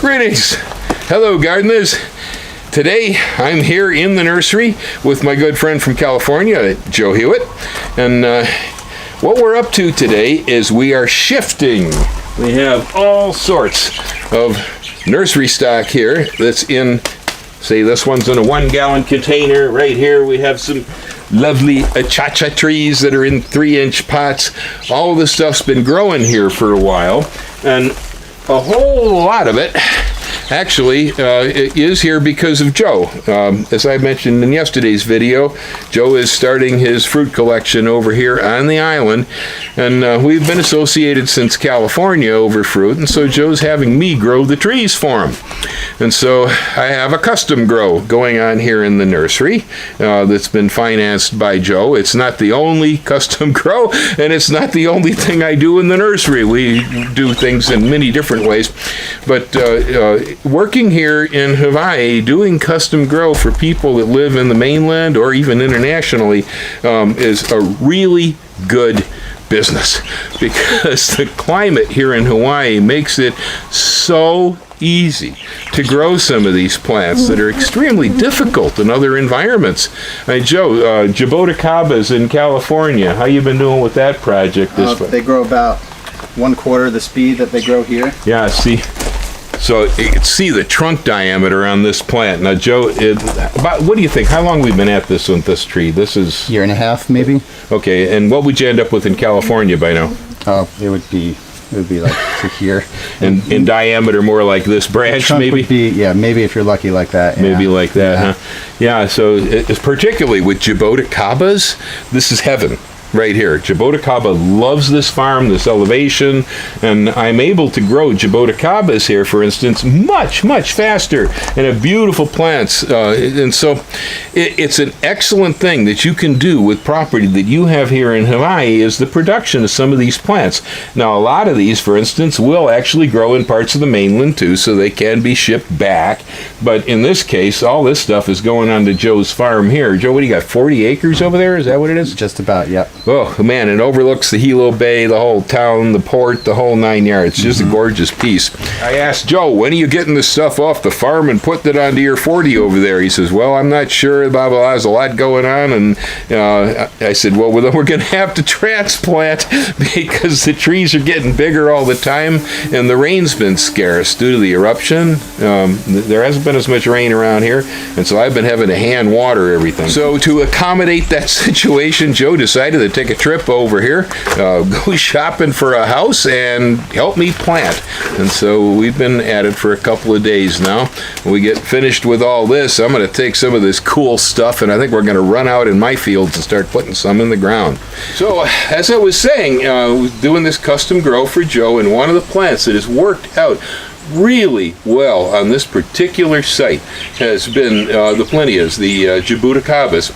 Greetings. Hello, gardeners. Today, I'm here in the nursery with my good friend from California, Joe Hewitt. And what we're up to today is we are shifting. We have all sorts of nursery stock here that's in, say this one's in a 1-gallon container. Right here we have some lovely achacha trees that are in 3-inch pots. All this stuff's been growing here for a while, and a whole lot of it actually it is here because of Joe. As I mentioned in yesterday's video, Joe is starting his fruit collection over here on the island, and we've been associated since California over fruit, and so Joe's having me grow the trees for him. And so I have a custom grow going on here in the nursery that's been financed by Joe. It's not the only custom grow, and it's not the only thing I do in the nursery. We do things in many different ways, but working here in Hawaii, doing custom grow for people that live in the mainland or even internationally is a really good business, because the climate here in Hawaii makes it so easy to grow some of these plants that are extremely difficult in other environments. Hey, Joe, Jaboticabas in California, how you been doing with that project? They grow about 1/4 the speed that they grow here. Yeah, see. So you can see the trunk diameter on this plant. Now, Joe, what do you think? How long have we been at this with this tree? This is... Year and a half, maybe. Okay, and what would you end up with in California by now? Oh, it would be like to here. And in diameter, more like this branch, maybe? Would be, yeah, maybe if you're lucky like that. Yeah. Maybe like that, yeah. Huh? Yeah, so it's particularly with Jaboticabas, this is heaven. Right here. Jaboticaba loves this farm, this elevation, and I'm able to grow Jaboticabas here, for instance, much, much faster and have beautiful plants. And so it's an excellent thing that you can do with property that you have here in Hawaii is the production of some of these plants. Now, a lot of these, for instance, will actually grow in parts of the mainland too, so they can be shipped back. But in this case, all this stuff is going on to Joe's farm here. Joe, what do you got, 40 acres over there? Is that what it is? Just about, yep. Oh, man, it overlooks the Hilo Bay, the whole town, the port, the whole 9 yards. It's just a gorgeous piece. I asked Joe, when are you getting this stuff off the farm and putting it onto your 40 over there? He says, well, I'm not sure, blah, blah, blah. There's a lot going on. And I said, well, then we're going to have to transplant because the trees are getting bigger all the time, and the rain's been scarce due to the eruption. There hasn't been as much rain around here, and so I've been having to hand water everything. So to accommodate that situation, Joe decided to take a trip over here, go shopping for a house and help me plant. And so we've been at it for a couple of days now. When we get finished with all this, I'm going to take some of this cool stuff, and I think we're going to run out in my fields and start putting some in the ground. So as I was saying, doing this custom grow for Joe, and one of the plants that has worked out really well on this particular site has been the Plinias, the Jabuticabas.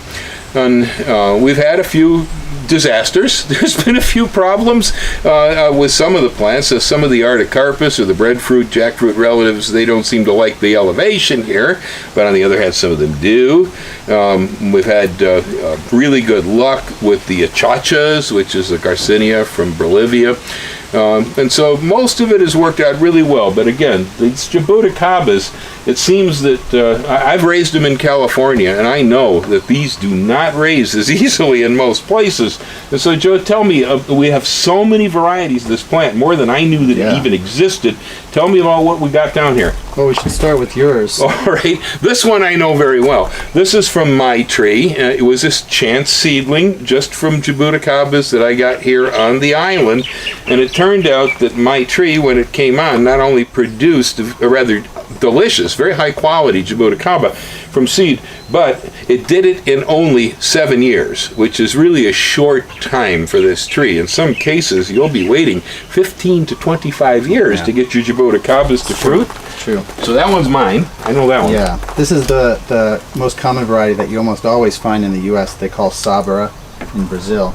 And we've had a few disasters. There's been a few problems with some of the plants. Some of the Artocarpus or the breadfruit, jackfruit relatives, they don't seem to like the elevation here, but on the other hand, some of them do. We've had really good luck with the achachas, which is a Garcinia from Bolivia. And so most of it has worked out really well. But again, these Jaboticabas, it seems that I've raised them in California, and I know that these do not raise as easily in most places. And so, Joe, tell me, we have so many varieties of this plant, more than I knew that it even existed. Tell me about what we got down here. Well, we should start with yours. All right. This one I know very well. This is from my tree. It was this chance seedling just from Jaboticabas that I got here on the island. And it turned out that my tree, when it came on, not only produced a rather delicious, very high quality Jaboticaba from seed, but it did it in only 7 years, which is really a short time for this tree. In some cases, you'll be waiting 15 to 25 years to get your Jaboticabas to fruit. True. So that one's mine. I know that one. Yeah. This is the most common variety that you almost always find in the U.S. They call Sabura in Brazil.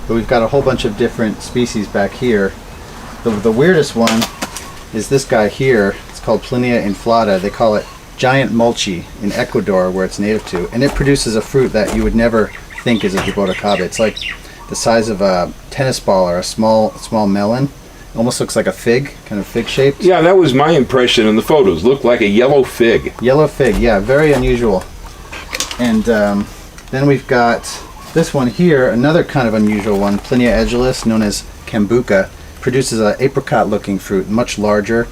But we've got a whole bunch of different species back here. The weirdest one is this guy here. It's called Linnea inflata. They call it giant mulchi in Ecuador, where it's native to, and it produces a fruit that you would never think is a Jaboticaba. It's like the size of a tennis ball or a small melon, Almost looks like a fig, kind of fig shaped. Yeah, that was my impression in the photos. Looked like a yellow fig. Yellow fig, yeah, very unusual. And then we've got this one here, another kind of unusual one, Linnea Edgeless, known as Cambuca, produces an apricot-looking fruit, much larger,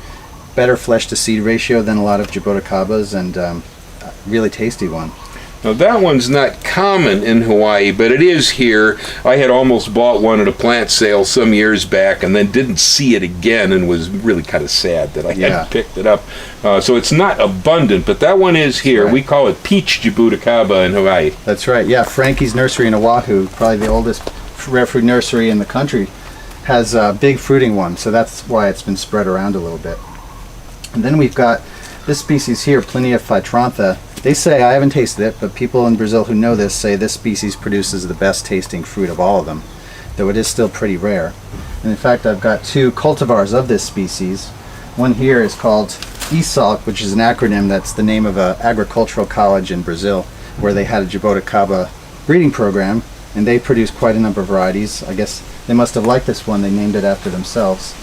better flesh-to-seed ratio than a lot of Jaboticabas, and a really tasty one. Now that one's not common in Hawaii, but it is here. I had almost bought one at a plant sale some years back and then didn't see it again and was really kind of sad that I hadn't picked it up. So it's not abundant, but that one is here. Right. We call it peach Jabuticaba in Hawaii. That's right, yeah. Frankie's nursery in Oahu, probably the oldest rare fruit nursery in the country, has a big fruiting one, so that's why it's been spread around a little bit. And then we've got this species here, Plinia phytrantha. They say, I haven't tasted it, but people in Brazil who know this say this species produces the best tasting fruit of all of them, though it is still pretty rare. And in fact, I've got 2 cultivars of this species. One here is called ESALC, which is an acronym that's the name of an agricultural college in Brazil, where they had a Jaboticaba breeding program, and they produced quite a number of varieties. I guess they must have liked this one, they named it after themselves.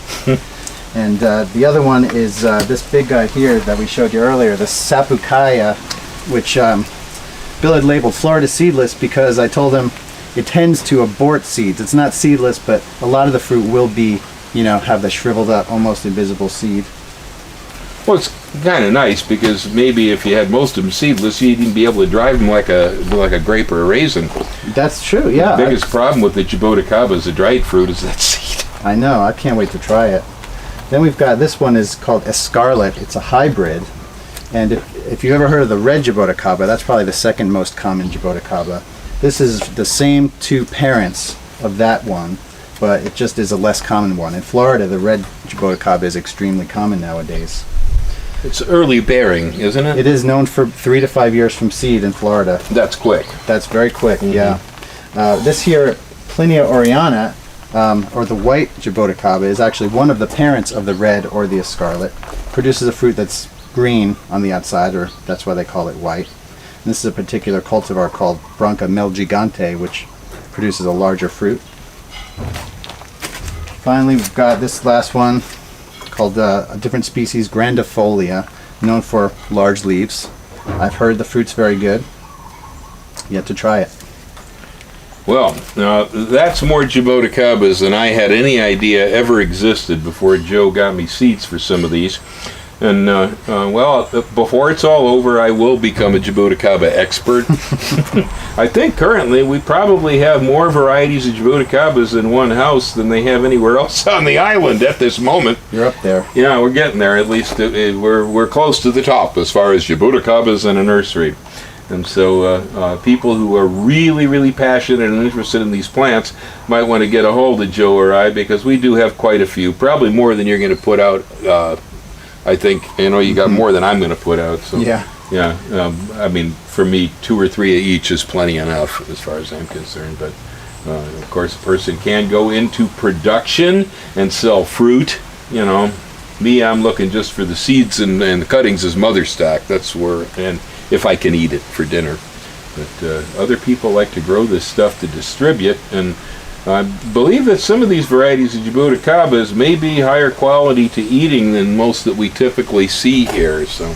And the other one is this big guy here that we showed you earlier, the Sabu Kaya, which Bill had labeled Florida seedless because I told him it tends to abort seeds. It's not seedless, but a lot of the fruit will be, have the shriveled up, almost invisible seed. Well, it's kind of nice because maybe if you had most of them seedless, you'd even be able to drive them like a grape or a raisin. That's true, yeah. The biggest problem with the Jaboticaba as a dried fruit is that seed. I know, I can't wait to try it. Then we've got, this one is called Escarlet. It's a hybrid. And if you've ever heard of the red Jaboticaba, that's probably the second most common Jaboticaba. This is the same 2 parents of that one, but it just is a less common one. In Florida, the red Jaboticaba is extremely common nowadays. It's early bearing, isn't it? It is known for 3 to 5 years from seed in Florida. That's quick. That's very quick, yeah. This here, Plinia oriana, or the white Jaboticaba, is actually one of the parents of the red or the escarlet. Produces a fruit that's green on the outside, or that's why they call it white. And this is a particular cultivar called Branca Mel Gigante, which produces a larger fruit. Finally, we've got this last one called a different species, Grandda Folia, known for large leaves. I've heard the fruit's very good. Yet to try it. Well, that's more Jaboticabas than I had any idea ever existed before Joe got me seeds for some of these. And, well, before it's all over, I will become a Jaboticaba expert. I think currently we probably have more varieties of Jaboticabas in one house than they have anywhere else on the island at this moment. You're up there. Yeah, we're getting there. At least we're close to the top as far as Jaboticabas in a nursery. And so people who are really, really passionate and interested in these plants might want to get a hold of Joe or I, because we do have quite a few, probably more than you're going to put out. I think, you got more than I'm going to put out. So Yeah. Yeah. I mean, for me, 2 or 3 of each is plenty enough as far as I'm concerned. But of course, a person can go into production and sell fruit. Me, I'm looking just for the seeds and the cuttings as mother stock. That's where, and if I can eat it for dinner. But other people like to grow this stuff to distribute, and I believe that some of these varieties of Jaboticabas may be higher quality to eating than most that we typically see here. So